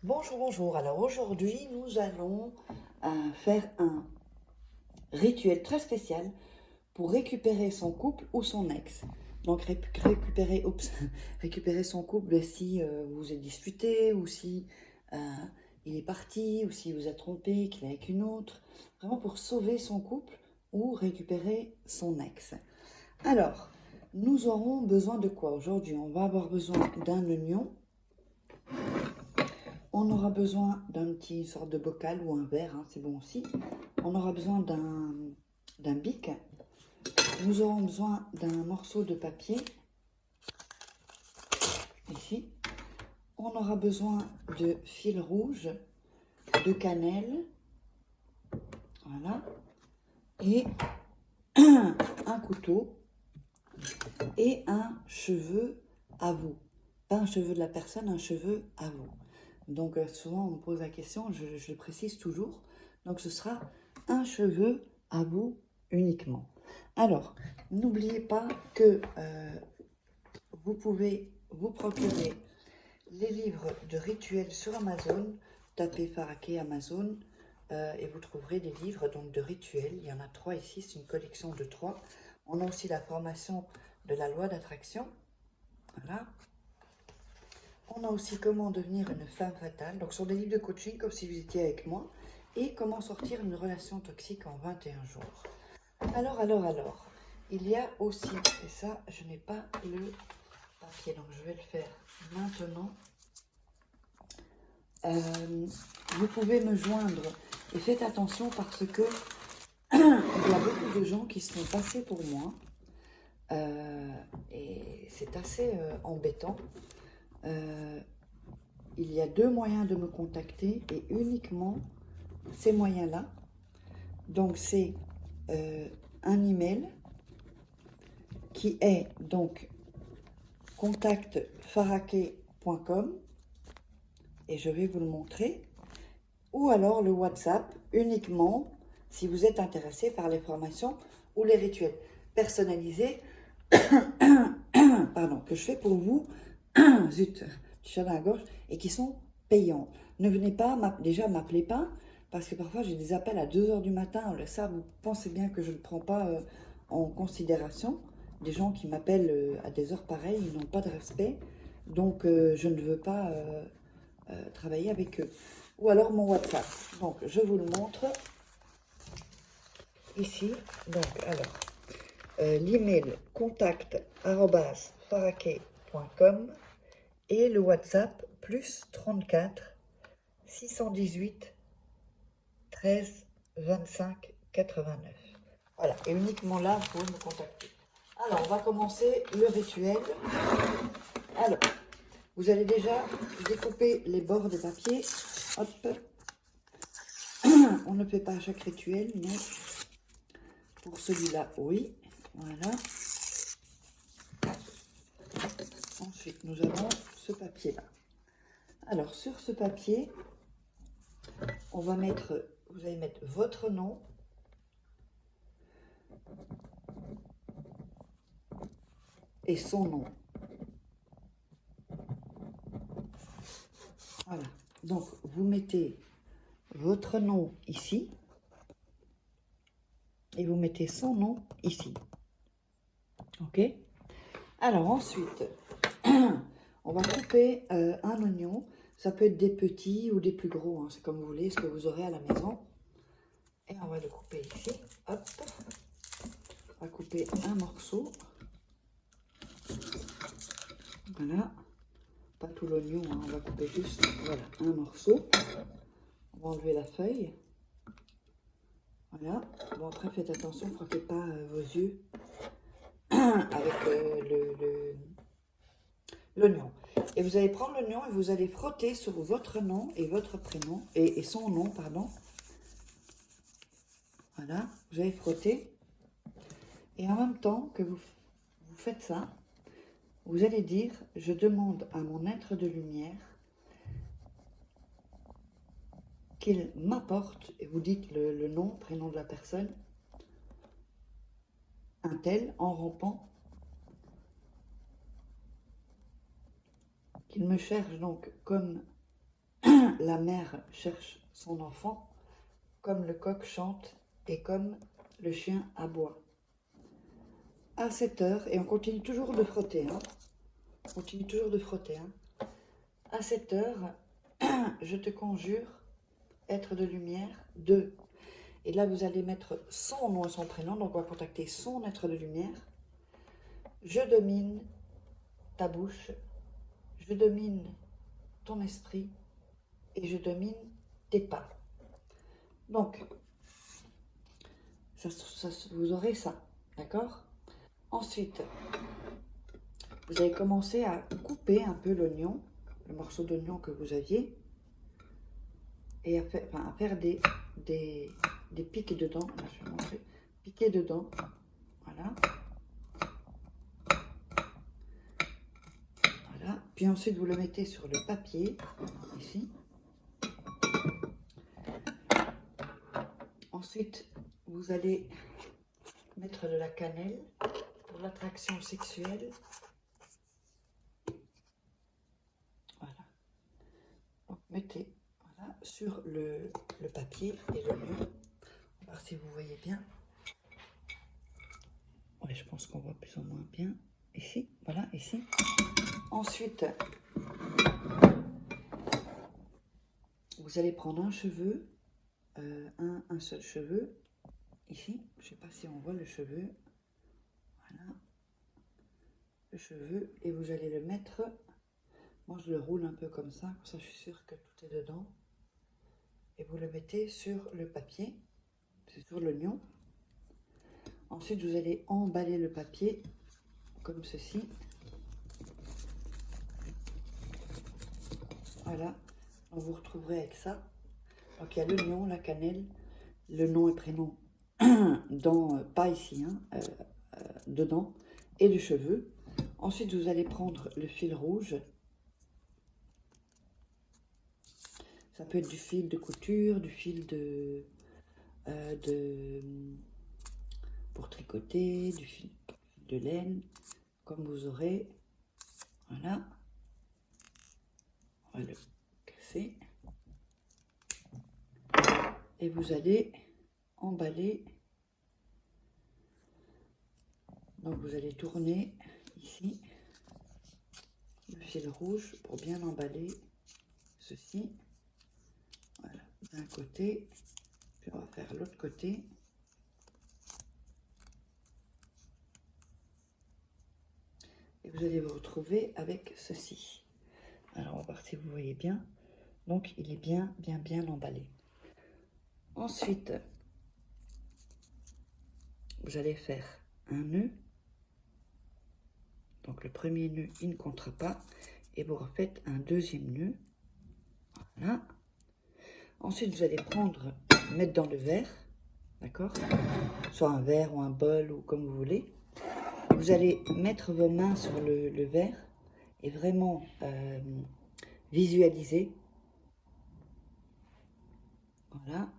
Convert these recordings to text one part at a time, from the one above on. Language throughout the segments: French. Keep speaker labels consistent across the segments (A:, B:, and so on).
A: Bonjour, bonjour. Alors aujourd'hui, nous allons faire un rituel très spécial pour récupérer son couple ou son ex. Donc récupérer son couple si vous vous êtes disputé ou si euh, il est parti ou si vous êtes trompé, qu'il est avec une autre. Vraiment pour sauver son couple ou récupérer son ex. Alors, nous aurons besoin de quoi aujourd'hui? On va avoir besoin d'un oignon. On aura besoin d'un petit sorte de bocal ou un verre, hein, c'est bon aussi. On aura besoin d'un bic. Nous aurons besoin d'un morceau de papier, ici. On aura besoin de fil rouge, de cannelle, voilà. Et un couteau et un cheveu à vous. Pas un cheveu de la personne, un cheveu à vous. Donc souvent on me pose la question, je le précise toujours. Donc ce sera un cheveu à vous uniquement. Alors, n'oubliez pas que vous pouvez vous procurer les livres de rituels sur Amazon. Tapez Faraké Amazon et vous trouverez des livres donc, de rituels. Il y en a 3 ici, c'est une collection de 3. On a aussi la formation de la loi d'attraction. Voilà. On a aussi comment devenir une femme fatale. Donc, sur des livres de coaching, comme si vous étiez avec moi. Et comment sortir une relation toxique en 21 jours. Alors. Il y a aussi, et ça, je n'ai pas le papier, donc je vais le faire maintenant. Vous pouvez me joindre et faites attention parce que il y a beaucoup de gens qui se font passer pour moi et c'est assez embêtant. Il y a 2 moyens de me contacter et uniquement ces moyens-là. Donc c'est un email qui est donc contactfaraké.com et je vais vous le montrer. Ou alors le WhatsApp uniquement si vous êtes intéressé par les formations ou les rituels personnalisés pardon, que je fais pour vous, zut, petit chat dans la gorge, et qui sont payants. Ne venez pas, déjà m'appelez pas, parce que parfois j'ai des appels à 2h du matin, ça vous pensez bien que je ne prends pas en considération. Des gens qui m'appellent à des heures pareilles, ils n'ont pas de respect, donc je ne veux pas travailler avec eux. Ou alors mon WhatsApp. Donc je vous le montre ici. Donc alors l'email contact@faraké.com et le WhatsApp plus 34 618 13 25 89. Voilà, et uniquement là, vous pouvez me contacter. Alors, on va commencer le rituel. Alors, vous allez déjà découper les bords des papiers. Hop. On ne fait pas à chaque rituel, mais pour celui-là, oui. Voilà. Ensuite, nous avons ce papier-là. Alors, sur ce papier, on va mettre, vous allez mettre votre nom, et son nom. Voilà. Donc, vous mettez votre nom ici, et vous mettez son nom ici. Ok? Alors, ensuite, on va couper un oignon. Ça peut être des petits ou des plus gros, hein, c'est comme vous voulez, ce que vous aurez à la maison. Et on va le couper ici. Hop. On va couper un morceau. Voilà. Pas tout l'oignon, hein, on va couper juste voilà, un morceau. On va enlever la feuille. Voilà. Bon, après, faites attention, ne frottez pas vos yeux avec l'oignon. Et vous allez prendre l'oignon et vous allez frotter sur votre nom et votre prénom, et son nom, pardon. Voilà, vous allez frotter. Et en même temps que vous faites ça, vous allez dire, je demande à mon être de lumière qu'il m'apporte, et vous dites le nom, prénom de la personne, un tel, en rampant, qu'il me cherche donc comme la mère cherche son enfant, comme le coq chante et comme le chien aboie. À 7 heures, et on continue toujours de frotter, hein. On continue toujours de frotter, hein. À 7 heures, je te conjure, être de lumière, 2. Et là, vous allez mettre son nom et son prénom, donc on va contacter son être de lumière. Je domine ta bouche, je domine ton esprit et je domine tes pas. Donc, vous aurez ça, d'accord? Ensuite, vous allez commencer à couper un peu l'oignon, le morceau d'oignon que vous aviez, et à faire des pics dedans. Là, je vais montrer. Piquer dedans, voilà. Voilà. Puis ensuite, vous le mettez sur le papier, ici. Ensuite, vous allez mettre de la cannelle pour l'attraction sexuelle. Voilà. Donc, mettez voilà, sur le papier et le mur. On va voir si vous voyez bien. Oui, je pense qu'on voit plus ou moins bien. Ici, voilà, ici. Ensuite, vous allez prendre un cheveu, un seul cheveu, ici. Je ne sais pas si on voit le cheveu. Voilà. Le cheveu, et vous allez le mettre. Moi, je le roule un peu comme ça je suis sûre que tout est dedans. Et vous le mettez sur le papier, c'est sur l'oignon. Ensuite, vous allez emballer le papier comme ceci. Voilà, donc vous retrouverez avec ça. Donc il y a l'oignon, la cannelle, le nom et prénom, pas ici, hein, dedans, et du cheveu. Ensuite, vous allez prendre le fil rouge. Ça peut être du fil de couture, du fil pour tricoter, du fil de laine, comme vous aurez. Voilà. On va le casser. Et vous allez emballer. Donc vous allez tourner ici le fil rouge pour bien emballer ceci. Voilà, d'un côté. Puis on va faire l'autre côté. Et vous allez vous retrouver avec ceci. Alors on va voir si vous voyez bien. Donc il est bien emballé. Ensuite, vous allez faire un nœud. Donc le premier nœud, il ne comptera pas. Et vous refaites un deuxième nœud. Voilà. Ensuite, vous allez mettre dans le verre. D'accord? Soit un verre ou un bol ou comme vous voulez. Vous allez mettre vos mains sur le verre et vraiment visualiser. Voilà.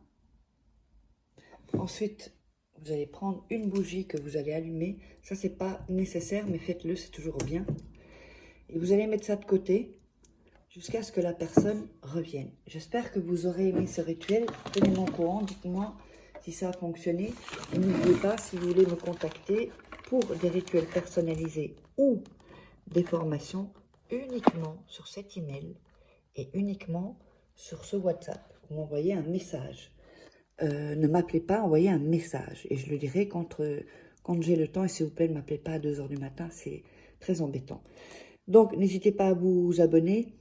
A: Ensuite, vous allez prendre une bougie que vous allez allumer. Ça, c'est pas nécessaire, mais faites-le, c'est toujours bien. Et vous allez mettre ça de côté jusqu'à ce que la personne revienne. J'espère que vous aurez aimé ce rituel. Tenez-moi au courant, dites-moi si ça a fonctionné. Et n'oubliez pas, si vous voulez me contacter pour des rituels personnalisés ou des formations, uniquement sur cet email et uniquement sur ce WhatsApp. Vous m'envoyez un message. Ne m'appelez pas, envoyez un message. Et je le dirai quand j'ai le temps. Et s'il vous plaît, ne m'appelez pas à 2 h du matin, c'est très embêtant. Donc, n'hésitez pas à vous abonner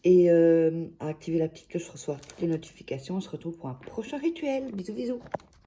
A: et à activer la petite cloche pour recevoir toutes les notifications. On se retrouve pour un prochain rituel. Bisous, bisous.